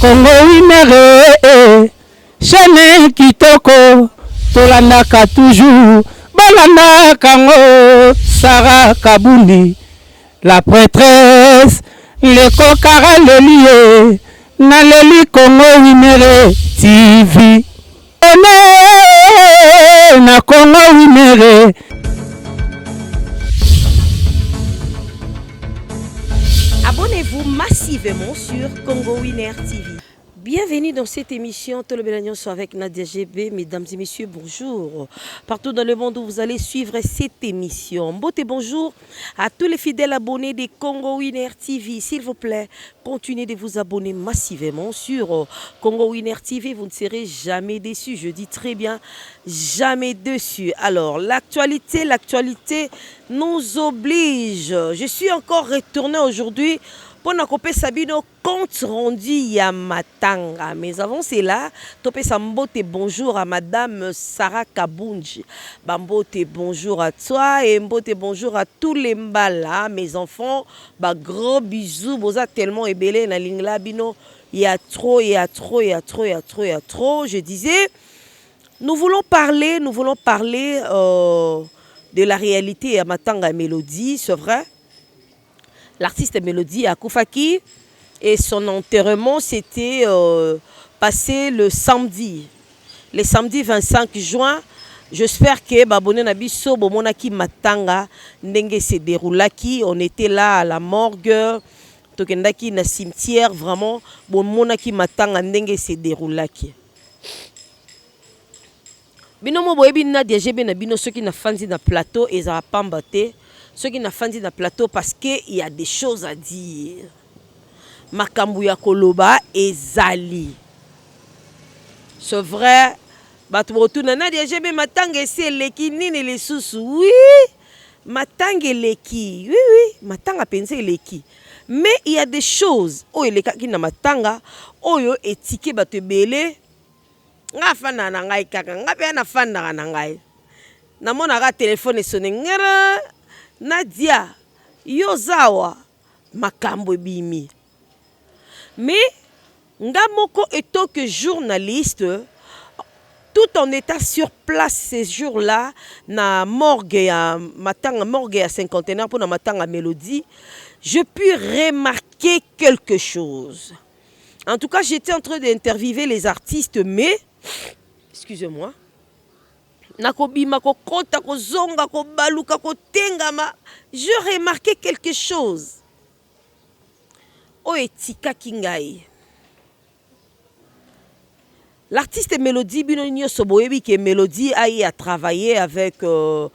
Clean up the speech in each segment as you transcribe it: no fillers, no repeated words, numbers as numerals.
Congo winere chaîne kitoko tolandaka toujours balandaka ngo Sarah Kabundi la prêtresse le kokara le lié na leli Congo winere TV na Congo winere. Abonnez-vous massivement sur Congo Winner TV. Bienvenue dans cette émission Tolobelagnon avec Nadia GB. Mesdames et messieurs, bonjour. Partout dans le monde où vous allez suivre cette émission. Beauté bonjour à tous les fidèles abonnés de Congo Winner TV. S'il vous plaît, continuez de vous abonner massivement sur Congo Winner TV. Vous ne serez jamais déçus. Je dis très bien, jamais déçus. Alors, l'actualité nous oblige. Je suis encore retourné aujourd'hui pour nous couper Sabino compte rendu Yamatanga. Mais avant cela, topé Sambote bonjour à Madame Sarah Kabundi. Bambote bonjour à toi et Mbote bonjour à tous les mbala, mes enfants. Bah gros bisous, boza tellement ébélé na lingla bino. Il y a trop. Je disais, nous voulons parler de la réalité Yamatanga Mélodie, c'est vrai. L'artiste Mélodie a Koufaki et son enterrement s'était passé le samedi 25 juin. J'espère que Babone Nabiso Bomonaki Matanga Ndenge se déroulaki. On était là à la morgue, Tokendaki na cimetière, vraiment Bomonaki Matanga Ndenge se déroulaki. Binomo boyebi na DGB na bino ceux qui na fandi na plateau et za pambate. Ceux qui n'ont pas dit dans le plateau parce qu'il y a des choses à dire. Makambuya Koloba et Zali. C'est vrai. Batoubotunana DGB Matanga c'est leki nini les sous. Oui. Matanga leki. Oui. Matanga pense leki. Mais il y a des choses. Oh il est qui na Matanga. Oh yo étiqué batebele. Nga fana na ngai kaka. Nga pe na fana na ngai. Na mona ga téléphone sonné ngara. Nadia, yozawa, makambo bimi. Mais, Ngamoko étant que journaliste, tout en étant sur place ces jours-là, na morgue à matanga morgue à cinquantenaire pour na matanga Mélodie, je puis remarquer quelque chose. En tout cas, j'étais en train d'interviewer les artistes, mais, excusez-moi, nakobima ko kota ko zonga ko baluka ko tengama, je remarquais quelque chose. O etika kingai. L'artiste Mélodie Binonio Soboyebi que Mélodie a travaillé avec le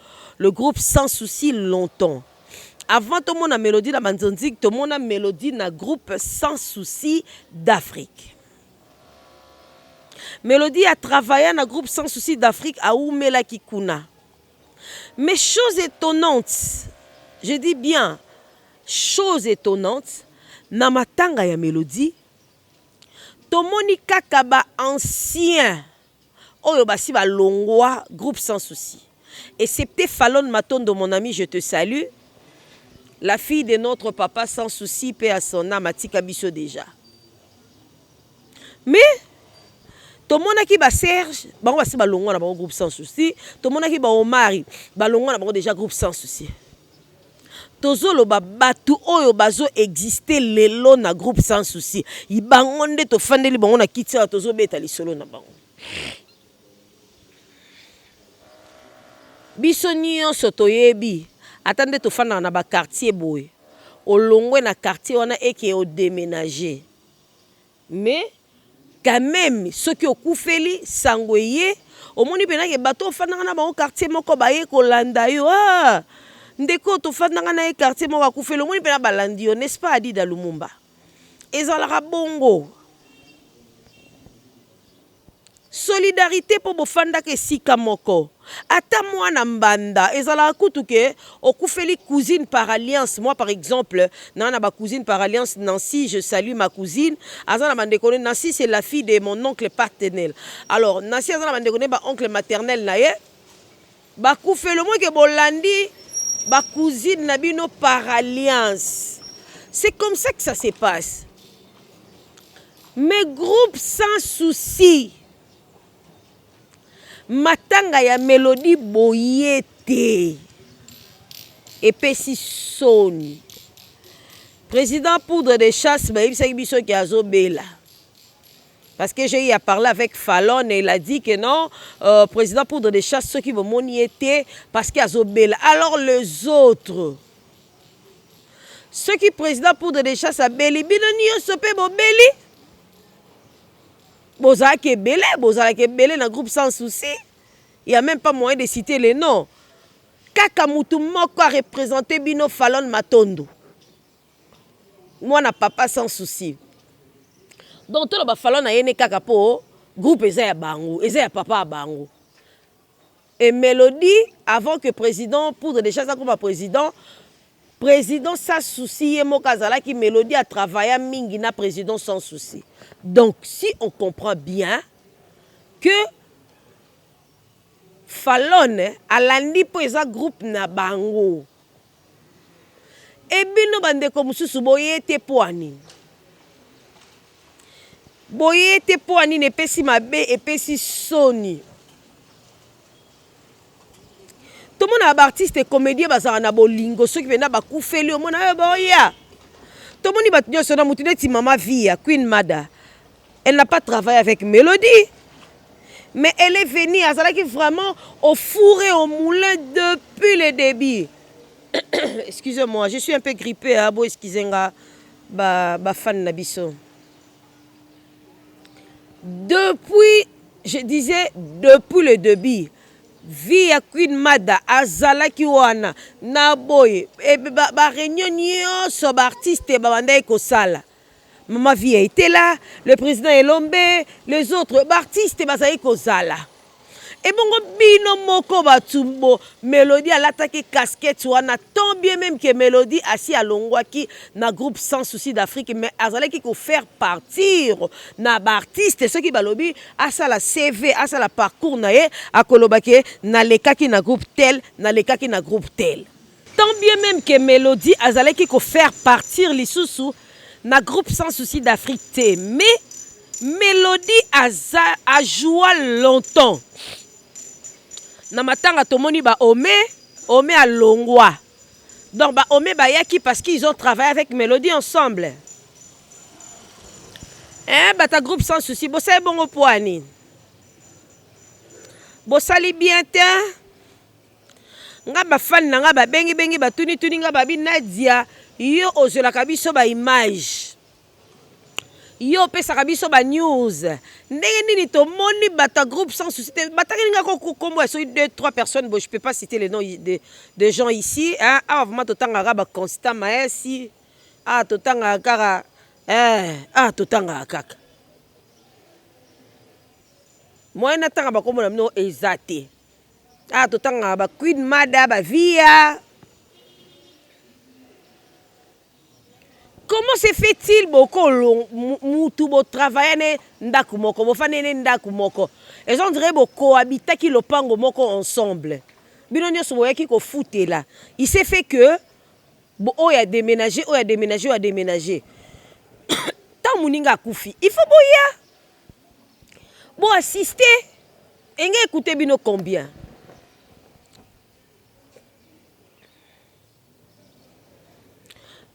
groupe Sans Souci longtemps. Avant tout le monde a Mélodie la Manzonzik, tout le monde a Mélodie na groupe Sans Souci d'Afrique. Mélodie a travaillé dans le groupe Sans Souci d'Afrique à Oumela Kikuna. Mais chose étonnante, je dis bien, chose étonnante, Namatanga ya Mélodie, Tomoni Kakaba ancien, Oyo Basi ba Longwa, groupe Sans Souci. Et c'était Fallon Matondo, mon ami, je te salue, la fille de notre papa Sans Souci, paix à son âme, Atika Bisso déjà. Mais, tout le monde qui ba Serge, bango basi balongwa na bango groupe Sans Souci. Tout le monde qui ba Omari, balongwa na bango déjà groupe Sans Souci. Tozolo ba batu oyo bazo exister lelo na groupe Sans Souci. Ibangonde to fandeli bango na kitira tozo beta lisolo na bango. Biso nyonso toyebi, atande to fanda na ba quartier boy. Olongwe na quartier wana eke o déménager. Mais quand même, ceux qui ont coufeli, sangoye, au monde pena que bateau fananga na quartier moko baye kolanda yo ah ndeko to fananga na quartier moko coufeli, au monde pena balandio, n'est-ce pas Adi da Lumumba. Ezalaka bongo. Solidarité pour bofanda ke sika moko. Ata mwana mbanda ezala kutuke okufeli cousine par alliance. Moi par exemple, nana ba cousine par alliance Nancy, je salue ma cousine. Azana mandekone Nancy c'est la fille de mon oncle paternel. Alors Nancy azana mandekone ba oncle maternel na ye. Ba kufelo mo ke bolandi ba cousine na bino par alliance. C'est comme ça que ça se passe. mais groupe sans souci matanga ya Mélodie boye te epesi soni. Président Poudre de Chasse bayebisaki biso ki azobela. Parce que j'ai eu à parler avec Fallon et il a dit que non, président Poudre de Chasse, ceux qui vont moniter parce qu'il y a Zobel. Alors les autres, ceux qui président Poudre de Chasse à Beli, binoni sope bo Beli. Bozala ke Belé dans le groupe sans souci. Il n'y a même pas moyen de citer les noms. Kaka Moutou Moko a représenté Bino Fallon Matondo. Moi, na papa sans souci. Donc, tout le Fallon a yéné kaka po groupe Ezaya Bango, Ezaya Papa Bango. Et Mélodie, avant que président Poudre de Chasse comme président sans souci, Yemo Kazala qui Mélodie a travaillé à Mingina président sans souci. Donc, si on comprend bien que Fallon a landi présent groupe na Bango. Et bino bande comme sous boye te poani. Boye te poani ne pesi mabe et pesi soni. Tout le monde a artiste et comédien bazara na bolingo ceux qui viennent ba koufeli au monde boya. Tout le monde va tenir son amoutine ti maman Via Queen Mada. Elle n'a pas travaillé avec Mélodie. Mais elle est venue à Zalaki vraiment au four et au moulin depuis le début. Excusez-moi, je suis un peu grippée à bo excusez-moi ba fan nabiso. Depuis, je disais, depuis le début, Via Queen Mada, Azalaki wana, Naboy, et ba réunion nyonso ba artiste ba bandai ko sala. Maman Via était là, le président Elombe, les autres artistes bazai ko sala. Et bon bino moko batumbo Mélodie a l'attaqué casquette wana tant bien même que Mélodie assis à Longwaki na groupe sans souci d'Afrique mais azalaki qui ko faire partir na ba artiste ceux qui balobi à ça la CV à ça la parcours na ye a kolobake na lekaki na groupe tel na lekaki na groupe tel tant bien même que Mélodie azalaki ko faire partir lisusu na groupe sans souci d'Afrique te mais Mélodie a joué longtemps. Na matanga tomoni ba Omé à Longwa. Donc ba Omé ba yaki parce qu'ils ont travaillé avec Mélodie ensemble. Hein ba ta groupe sans souci bo say bongo poani. Bo sali bien te. Nga ba fan nga ba bengi ba tuni nga ba binadia yo ozola kabiso ba image. Yo pesaka biso ba news ndenge nini to moni bata groupe sans souci bataki ninga ko kombo so 2-3 personnes bon je peux pas citer les noms de gens ici hein ah vraiment totanga ba constant maesi ah totanga kaka totanga kaka moi na tanga ba kombo na mino ezate totanga ba Queen Mada ba Via. Comment se fait-il beaucoup moutou bo travailler ndaku moko bo fanene ndaku moko et on dirait bo cohabiter ki lopango moko ensemble bino nyoso boye ki ko foutela il s'est fait que bo oya déménager tant muninga kufi il faut boya bo assister engé écouter bino combien.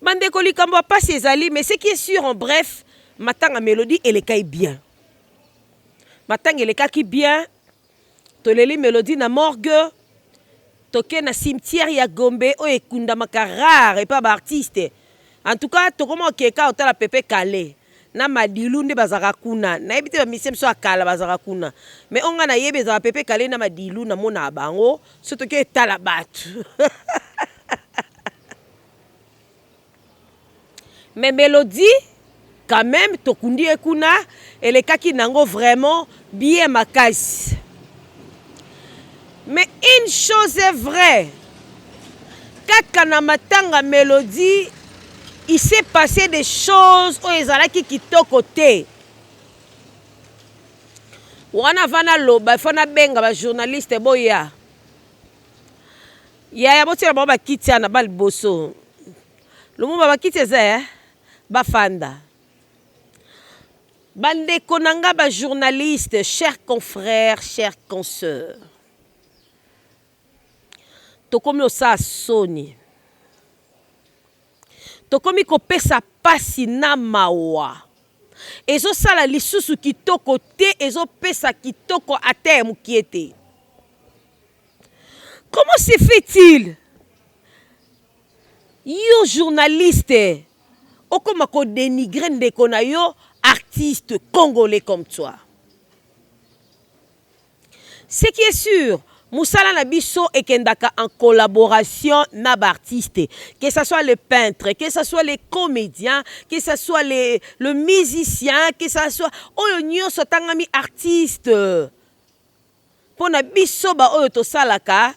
Bande Kolikamba pas ses alliés, mais ce qui est sûr en bref, Matanga Mélodie, elle est caille bien. Matanga elle est caille bien. Toleli Mélodie na morgue. Toke na cimetière ya Gombe o ekunda makarare et pas artiste. En tout cas, to comment keka otala Pepe Kale. Na Madilu nde bazaka kuna. Na yebite ba misem so akala bazaka kuna. Mais onga na yebe za Pepe Kale na Madilu na mona bango, so toke etala batu. Mais Mélodie, quand même, Tokundi Ekuna, elle est kaki nango vraiment bien ma caisse. Mais une chose est vraie. Quand Matanga Mélodie, il s'est passé des choses où ils allaient qui quittent côté. Wana vana loba, fana benga ba journaliste boya. Ya boti la ba kitia na bal boso. Lumumba ba kitia za bafanda Bande konanga ba journaliste, chers confrères, chers consoeurs. Tokomi osa soni. Tokomi kopesa pasi na mawa. Ezo sala lisusu kitoko te, ezo pesa kitoko ate mukiete. Comment se fait-il? Yo journaliste, okoma ko dénigrer ndeko na yo artiste congolais comme toi. Ce qui est sûr, Moussala Nabiso et Kendaka en collaboration n'ab artiste, que ce soit le peintre, que ce soit les comédiens, que ce soit le musicien, que ce soit Oyo Sotangami artiste. Pour Nabiso ba Oyo to salaka,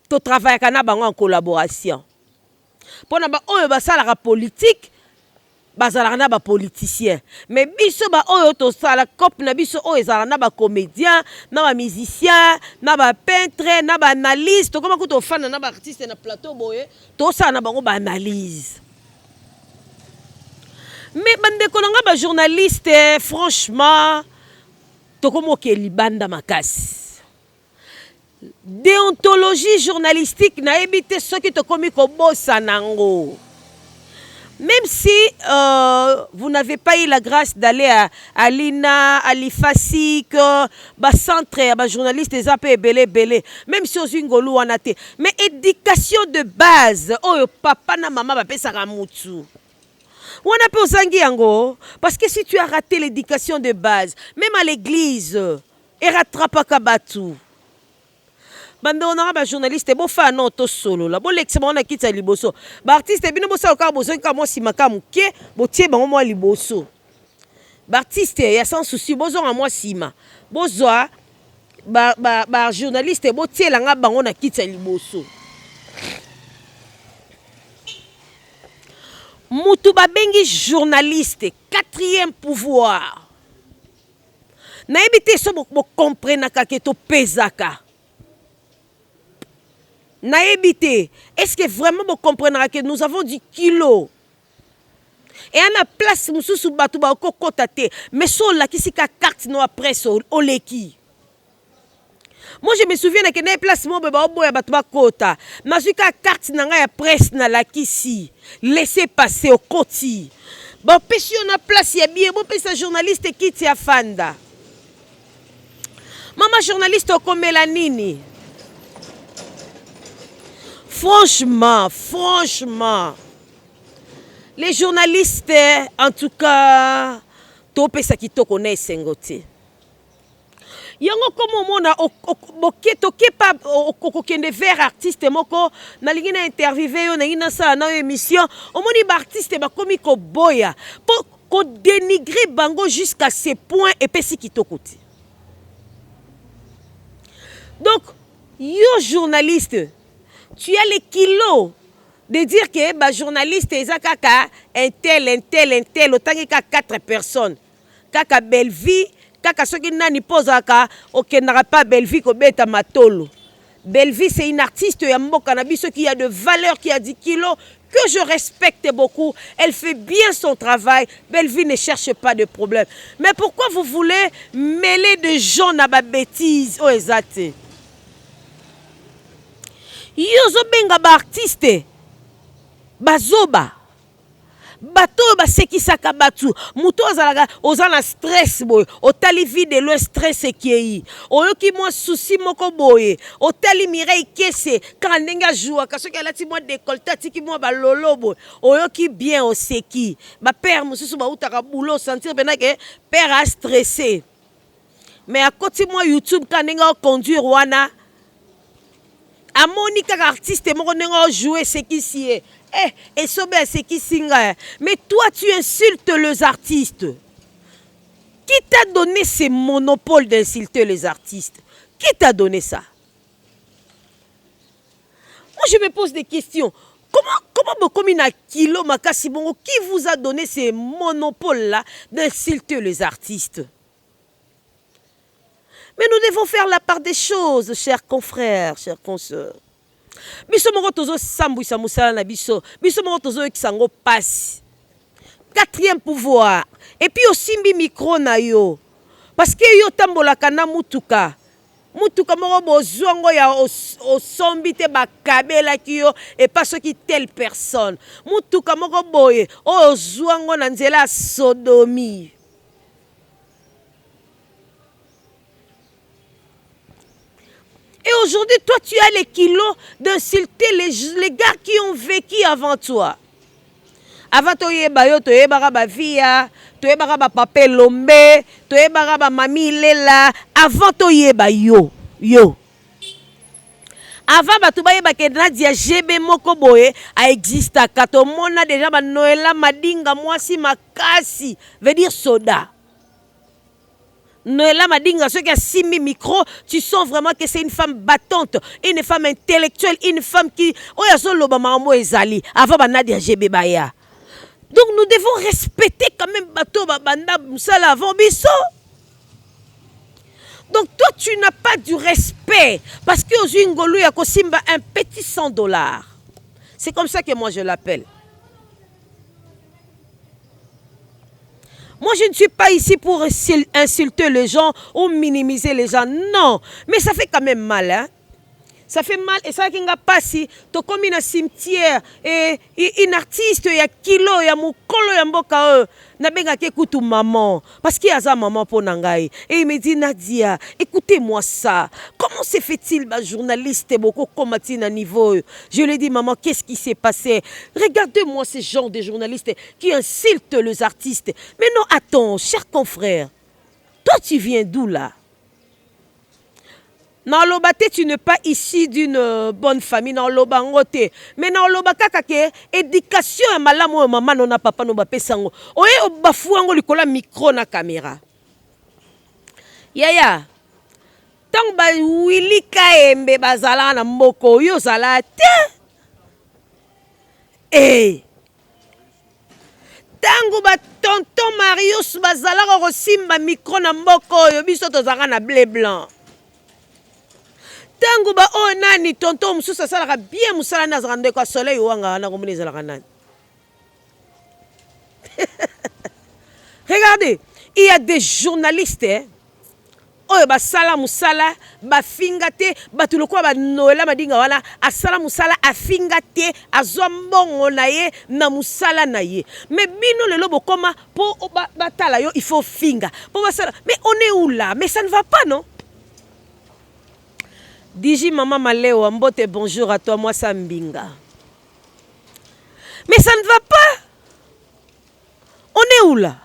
to travaille en collaboration. Pour na ba Oyo ba salaka politique. Bazalaka na ba politicien, mais biso ba oyo to sala cop na biso oyo ezala na ba comédien, na ba musicien, na ba peintre, na ba analyste, to koma ko to fana na ba artiste na plateau boye, to sala na bango ba analyse. Mais bande ko nga ba journaliste, franchement, to komo ke libanda makasi. Déontologie journalistique na ebité soki to komi ko bossa nango. Même si vous n'avez pas eu la grâce d'aller à l'INA, à l'IFASIC, centre, à journaliste, des AP belé, même si vous avez ngolu wanate, mais éducation de base, oh papa na maman va ça ramutsu. On a peu zangi yango parce que si tu as raté l'éducation de base, même à l'église, et rattrape kabatu. Bande on a ba journaliste bo fa non to solo la bo lexement na kitsa liboso ba artiste bino bo sa ka bozo ka mo simaka muke bo tie bango mo liboso ba artiste ya sans souci bozo nga mo sima bozo ba journaliste bo tie la nga bango na kitsa liboso mutu ba bengi journaliste quatrième pouvoir na ebité so bo comprendre ka ke to pesaka. Naébité, est-ce que vraiment vous comprenez que nous avons du kilo? Et à la place, nous sommes battu ba kokotate, mais sur la qui ka carte no après au leki. Moi je me souviens que na place mo ba boya battu ba kota, na su ka carte na nga ya presse na la kisi, laissez passer au koti. Ba pesi na place ya bien, bo pesa journaliste kiti ya fanda. Maman journaliste o komela nini? Franchement, les journalistes, en tout cas, topé ça qui te connaît sengote. Yango comme mona toke pas okokende vers artiste moko na lingi na interviewer yo na ina sa na émission omoni ba artiste ba komi ko boya ko dénigrer bango jusqu'à ce point et pesi ki tokoti. Donc, yo journaliste tu as les kilos de dire que bah journaliste eza kaka un tel autant que 4 personnes kaka Belleville kaka soki nani posaka OK n'aura pas Belleville ko beta matolo. Belleville c'est une artiste ya mboka na biso qui a de valeur, qui a 10 kilos, que je respecte beaucoup. Elle fait bien son travail. Belleville ne cherche pas de problème. Mais pourquoi vous voulez mêler de gens na ba bêtises oh ezate? Yozo benga ba artiste bazoba bato basekisaka batu muto azalaka ozana stress boy otali vide le stress ekei oyoki mwa souci moko boye otali Mireille Kese quand ndenge joua kasoki alati mwa décolleté atiki mwa balolo boy oyoki bien oseki ba père mususu ba utaka boulot sentir pena que père a stressé mais à côté moi YouTube quand ndenge conduire wana amoni kaka artiste moko ndenge jouer ce qui si est et sobe ce qui singa mais toi tu insultes les artistes. Qui t'a donné ce monopole d'insulter les artistes? Qui t'a donné ça? Moi je me pose des questions. Comment comme une kilo makasi bongo qui vous a donné ce monopole là d'insulter les artistes? Mais nous devons faire la part des choses, chers confrères, chers consoeurs. biso moko tozo sambwisa musala na biso moko tozo eksango passe. Quatrième pouvoir. Et puis osimbi micro na yo parce que yo tambolaka na mutuka moko bozwango ya osombi te bakabelaki yo et pas soki telle personne mutuka moko boye ozwango na nzela ya sodomie. Et aujourd'hui, toi, tu as les kilos d'insulter les gars qui ont vécu avant toi. Avant toi, tu es ba via, tu es ba papa lombe, tu es ba mami lela. Avant toi, yo. Avant tu ba ke Nadia GB moko boye a exista kato mona déjà ba Noela madinga mwasi makasi veut dire soda. Noëlla Madinga, ceux qui a simi micro, tu sens vraiment que c'est une femme battante, une femme intellectuelle, une femme qui... Oh, y'a son lobamamo ezali, avant Nadia GB Baya. Donc nous devons respecter quand même Bato Babanda Moussala avant Bisso. Donc toi, tu n'as pas du respect. Parce que aux Ngolou y'a Kosimba un petit $100. C'est comme ça que moi je l'appelle. Moi, je ne suis pas ici pour insulter les gens ou minimiser les gens. Non. Mais ça fait quand même mal. Hein? Ça fait mal. Et ça, qui n'a pas si. Tu comme un cimetière. Et une artiste, il y a kilo, il y a moukolo, il y a mboka. Nabenga kekutu maman. Parce qu'il y a sa maman pour Nangaï. Et il me dit, Nadia, écoutez-moi ça. Comment se fait-il, journaliste, beaucoup combattu à niveau? Je lui ai dit, maman, qu'est-ce qui s'est passé? Regardez-moi ces gens de journalistes qui insultent les artistes. Mais non, attends, cher confrère. Toi, tu viens d'où là? Non, l'obate, tu n'es pas ici d'une bonne famille. Non, l'obangote. Mais non, l'obaka kake, éducation et malamu maman non a papa no bapé sango. Oye obafouango likola micro na caméra. Yaya. Tant ba wili kaembe bazala na mboko yo zala te. Eh. Tango ba tonton Marius bazala ko simba micro na mboko yo biso tozanga na blé blanc. Tango ba o nani tonton mususa salaka bien musala na zande kwa soleil wanga na komuni zalaka nani. Regardez, il y a des journalistes oh ba sala musala ba fingate ba tuloko ba Noëlla Madinga wana asala musala afingate azombongo na ye na musala na ye. Mais bino lelo bokoma po batala yo il faut finga. Po basala mais on est où là? Mais ça ne va pas non? Diji maman Maléo, mbote bonjour à toi, moi Sambinga. Mais ça ne va pas. On est où là?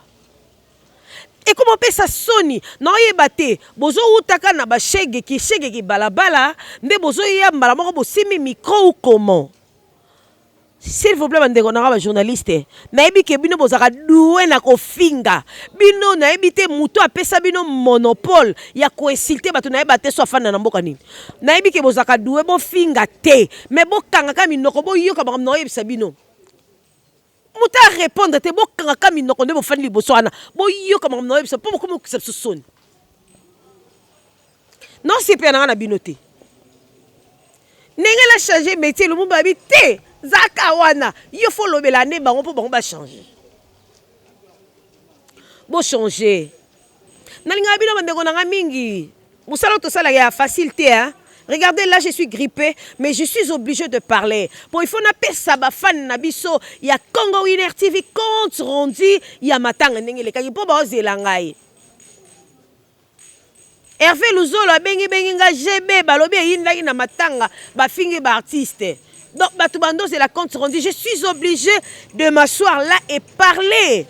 Et comment on peut ça sonner? Non, il bate. Bozo utaka na ba shege ki balabala. Nde bozo ya mbala moko bo simi micro ou comment? S'il vous plaît, bandeko na ba journaliste. Na ebi ke bino bozaka doué na ko finga. Bino na ebi te muto apesa bino monopole ya ko insulter bato na ebate so fana na mboka nini. Na ebi ke bozaka doué bo finga te. Mais bo kanga ka minoko bo yoka ba no yebisa bino. Muta répondre te bo kanga ka minoko nde bo fani liboso ana. Bo yoka ba no yebisa po ko mo kisapso soni. Non c'est pas na bino te. Nenga la changer métier le mumba bi te. Zaka wana, il faut le mélanger, on peut changer. Bon changer. Nalinga bino bandeko nanga mingi. Musala to sala ya facilité hein. Regardez là je suis grippé mais je suis obligé de parler. Bon il faut na pesa ba fan na biso ya Congo Winner TV compte rendu ya matanga ndenge le kaki po ba ozela ngai. Hervé Luzolo bengi nga GB balobi yindaki na matanga ba fingi ba artiste. Donc, Batubando, c'est la compte rendue. Je suis obligé de m'asseoir là et parler.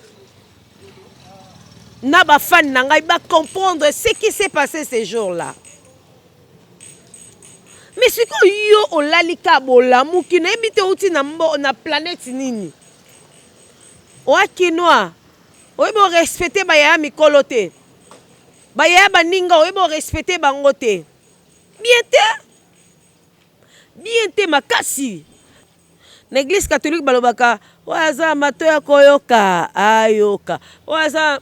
Naba fan nanga, il va comprendre ce qui s'est passé ces jours-là. Mais c'est quoi yo o lalika bolamu qui n'habite outi na planète nini? Oa kinoa. Oye bo respecter ba ya mikolote. Ba ya baninga oye bo respecter bangote. Bien te. Bien te makasi. L'église catholique balobaka waza matoya koyoka ayoka. Waza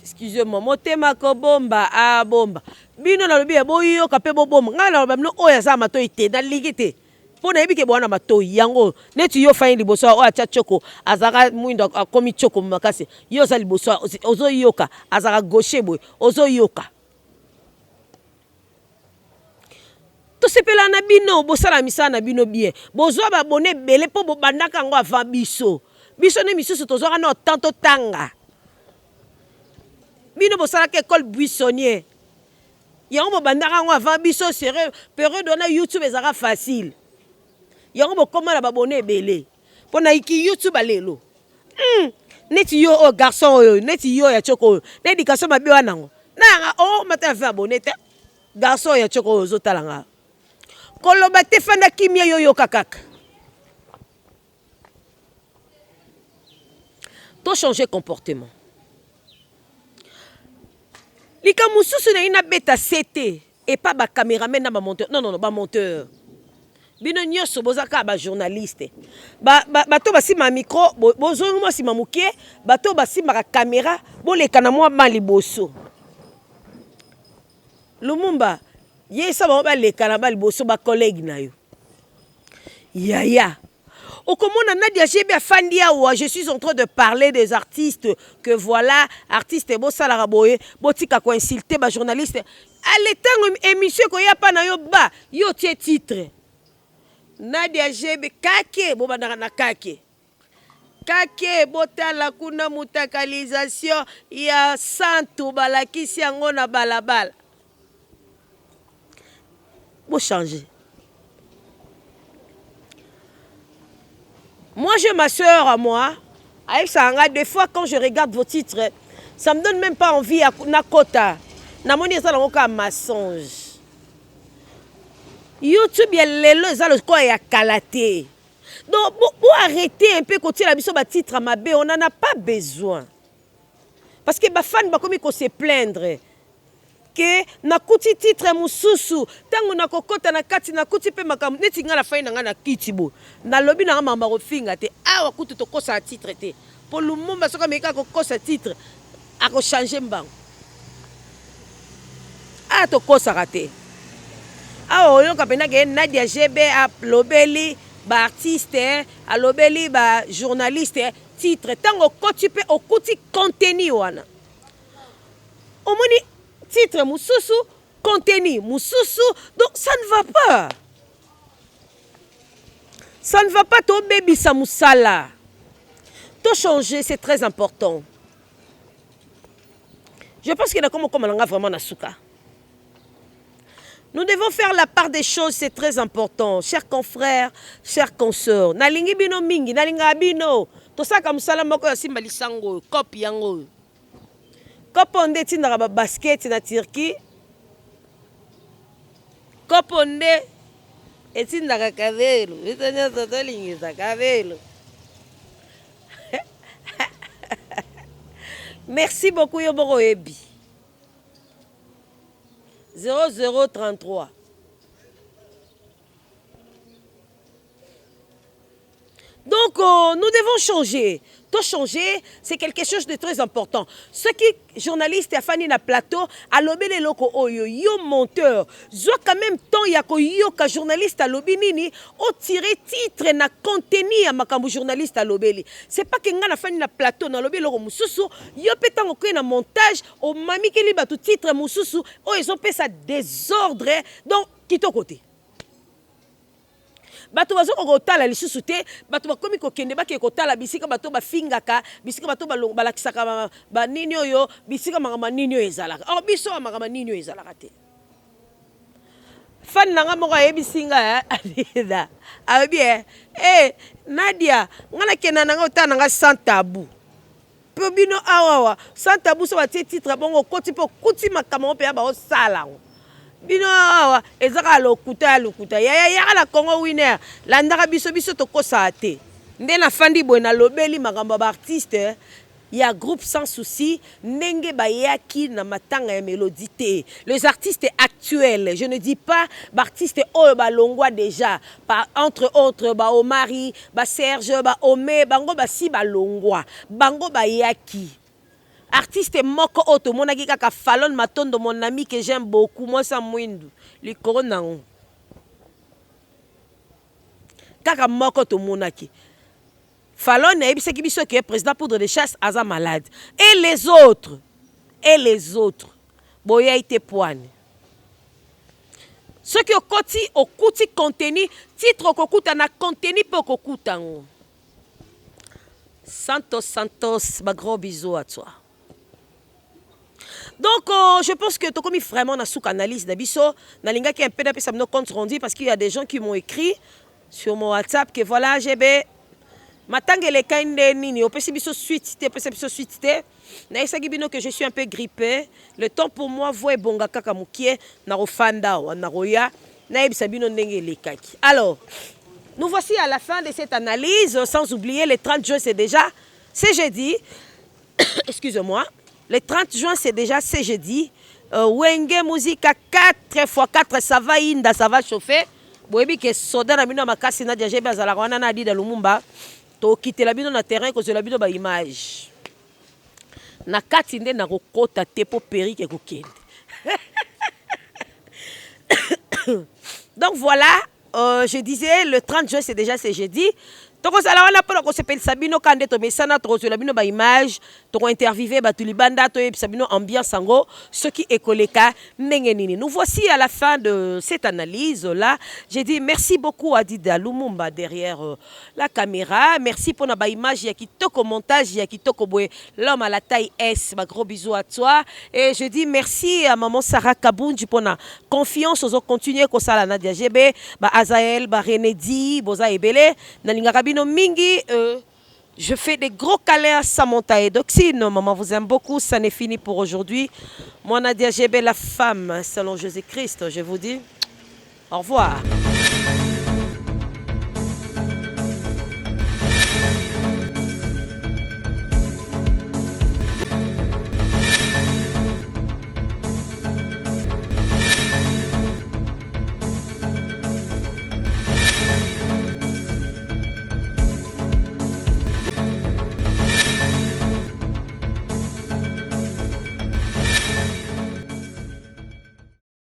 excusez-moi motema ko bomba bomba. Bino na lobi boyoka pe bomba. Ngala ba bino oya za matoyi te na ligite. po na yebi ke bwana matoi yango neti yo fanye liboso o acha choko azaka mwindo akomi choko makasi yo za liboso ozo yoka azaka gaucher boy ozo yoka to sepela na bino bosala misala na bino bien bozwa ba abonné belé po bobandaka ngo avant biso ne misusu tozwaka na tanto tanga bino bosala ke école buissonnier yango bobandaka ngo avant biso sérieux période na YouTube ezaka facile yango bokoma na babone ebele mpo na iki YouTube alelo neti yo o garçon oyo neti yo ya choko oyo na éducation mabe wana nango nanga o mata fa abonné te garçon ya choko oyo ozotala nga koloba te fanda kimia yo yoka kaka to changer comportement lika mususu na ina beta CT et pas ba caméraman na ba monteur non ba monteur bino nyonso bozaka ba journaliste bato basima micro bozo mo sima mukie bato basima ka caméra boleka na mwa mali boso Lumumba yesa ba leka na bali boso ba collègue na yo yaya okomona Nadia Jebe afandi awa je suis en train de parler des artistes que voilà artistes bo sala boye botika ko insulter ba journaliste allez tango émission ko ya pa na yo ba yo tie titre Nadia Jebe kake bo bandaka na kake botala kuna mutakalisation ya santu balakisi yango na balabala bo changer. Moi, j'ai ma soeur à moi. Avec ça, des fois, quand je regarde vos titres, ça me donne même pas envie à Nakota. Namoni ça dans un mensonge. YouTube, il y a les quoi il y a calaté. Donc, pour arrêter un peu côté la mission ba titre à ma bé, on n'en a pas besoin. Parce que les fans ba comme ils se plaindre. Que na kuti titre mususu tango na kokota na kati na kuti pe makam neti nga la faina nga na kitibo na lobi na mama rofinga te awa kutu to kosa titre te pour Lumumba soka meka ko kosa titre a ko changer mbango a to kosa raté awa yo ka pena ke Nadia Jebe a lobeli ba artiste a lobeli ba journaliste titre tango koti pe okuti contenu wana omoni titre mususu, contenu mususu, donc ça ne va pas. Ça ne va pas, ton baby Samoussala. Tout changer, c'est très important. Je pense qu'il y a comme on a vraiment Nasuka. Nous devons faire la part des choses, c'est très important. Chers confrères, chers consoeurs, nalingi bino mingi, nalinga bino. Tout ça comme ça, la moko ya simba lisango, kopi yango. Koponde tindaka ba basket na Turquie. Koponde etindaka kavelo. Etonya totolingisa kavelo. Merci beaucoup Yoboro Ebi. 0033. Donc nous devons changer. Tout changer, c'est quelque chose de très important. Ce qui journaliste a fani na plateau, a lobé les locaux oyo, yo monteur, zo quand même temps yako yo ka journaliste a lobby nini, o tiré titre na contenu à makambu journaliste a lobé. C'est pas que nga na fani na plateau na lobby loko mususu, yo petan ko na montage, o mami ke li batu titre mususu, o ils ont fait ça désordre, donc kito côté. Bato bazo kotala lisusu te bato bakomi kokende bake kotala bisika bato bafingaka bisika bato balakisaka ba nini oyo bisika makama nini oyo ezalaka or biso makama nini oyo ezalaka te fan nanga moko ayebisinga adida abi Nadia ngana kena nanga otana nanga sans tabou po bino awawa sans tabou so batie titre bongo koti po kuti makama pe ba osala bino awa ezaka lokuta ya la Congo winner landaka biso to kosa te nde na fandi boy na lobeli makambo ba artiste ya groupe sans souci ndenge bayaki na matanga ya mélodie te les artistes actuels je ne dis pas artistes oyo balongwa déjà par entre autres ba Omari ba Serge ba Omé bango basi balongwa bango bayaki artiste moko oto monaki kaka Fallon Matondo mon ami que j'aime beaucoup moi ça mwindu li corona kaka moko tomonaki Fallon nayebisaki biso ke président poudre de chasse aza malade et les autres boya ite poane ce qui okuti contenu titre okokuta na contenu pe okokuta ngo Santos ba gros bisous à toi. Donc, je pense que tu as commis vraiment une sous-analyse d'Abisso. Nalinga qui est un peu d'apé, ça me compte rendu parce qu'il y a des gens qui m'ont écrit sur mon WhatsApp que voilà, GB, matangue les kainde nini, au PCBisso suite, que je suis un peu grippé. Le temps pour moi, voye bonga kaka mukie, naro fanda, naroya, naïb sabino nenge les kaki. Alors, nous voici à la fin de cette analyse, sans oublier les 30 juin, c'est déjà, c'est jeudi, excusez-moi. Le 30 juin, c'est déjà ce jeudi. Wenge musique à 4x4, ça va inda, ça va chauffer. Boebi que soda na bino makasi na déjà bazala wana na di da Lumumba. To quitter la bino na terrain ko la bino ba image. Na kati nde na kokota te po péri ke kokende. Donc voilà, je disais le 30 juin, c'est déjà ce jeudi. Donc, on a pas s'appelle Sabino Kande to mesana to la bino ba image to interviewer ba tulibanda to Sabino ambiance sango ce qui est koleka ndengenini. Nous voici à la fin de cette analyse là. J'ai dit merci beaucoup à Dida Lumumba derrière la caméra. Merci pour na ba image ya kitoko montage ya kitoko boy l'homme à la taille S. Ba gros bisous à toi et je dis merci à maman Sarah Kabunji pour na confiance aux continuer ko sala na GB ba Azael ba Renedi boza ebele na linga mingi, je fais des gros câlins à Samantha et Doxine. Maman vous aime beaucoup, ça n'est fini pour aujourd'hui. Moi Nadia GB, la femme selon Jésus-Christ, je vous dis au revoir.